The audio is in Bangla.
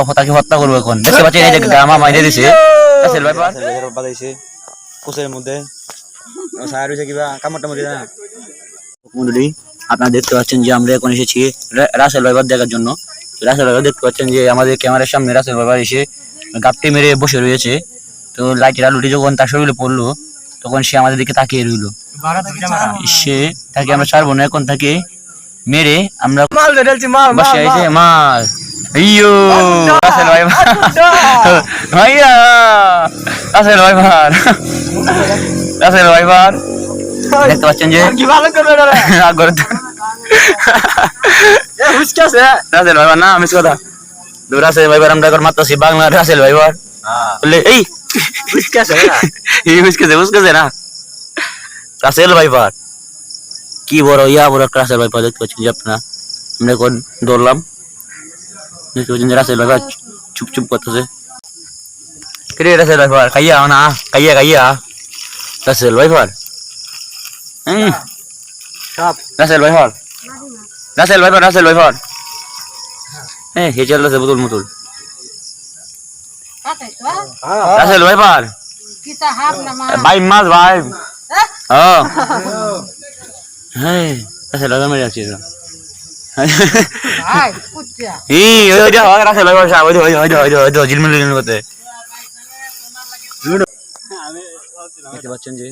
এখন তাকে হত্যা করবো এখন। দেখতে পাচ্ছেন এই যে গামা মাইরে দিছে রাসেল ভাইপার বাজাইছে কোচের মধ্যে সায়া রয়েছে কিবা কামড়টা মধ্যে না মন্ডলী। আপনারা দেখতে পাচ্ছেন যে আমরা এখন এসেছি রাসেল ভাইপার দেখার জন্য। রাসেল ভাইপার দেখতে পাচ্ছেন যে আমাদের ক্যামেরার সামনে রাসেল ভাইপার এসে গাপটি মেরে বসে রয়েছে। তো লাইটের আলোটি যখন তার শরীরে পড়লো তখন সে আমাদের দিকে তাকিয়ে রইলো। সে তাকে আমরা ছাড়বো না, এখন তাকে মেরে আমরা বসে আইছে মাল ইয়ো রাসেল ভাইপার ভাইয়া রাসেল ভাইপার রাসেল ভাইপার দেখতে পাচ্ছেন যে রাসেল ভাইপার না মিস কথা রাসেল ভাইপার আমরা এখন মারতেছি বাংলা রাসেল ভাইপার বললে এই বুঝতেছে না রাসেল ভাইপার কি বড় বড় একটা রাসেল ভাইপার দেখতে পাচ্ছেন যে আপনারা। আমরা এখন দৌড়লাম, দেখতে পাচ্ছেন যে রাসেল ভাইপার চুপ চুপ করতেছে। কে রাসেল ভাইপার খাইয়া না খাইয়া Russell viper Russell viper Russell viper হ্যাঁ হে চলতেছে বুতুল মুতুল রাসেল ভাইপার ভাই মাছ ভাই হ্যাঁ রাসেল ভাইপার মেরে যাচ্ছি রাসেল ভাইপার ঝিলমিল করতে দেখতে পাচ্ছেন যে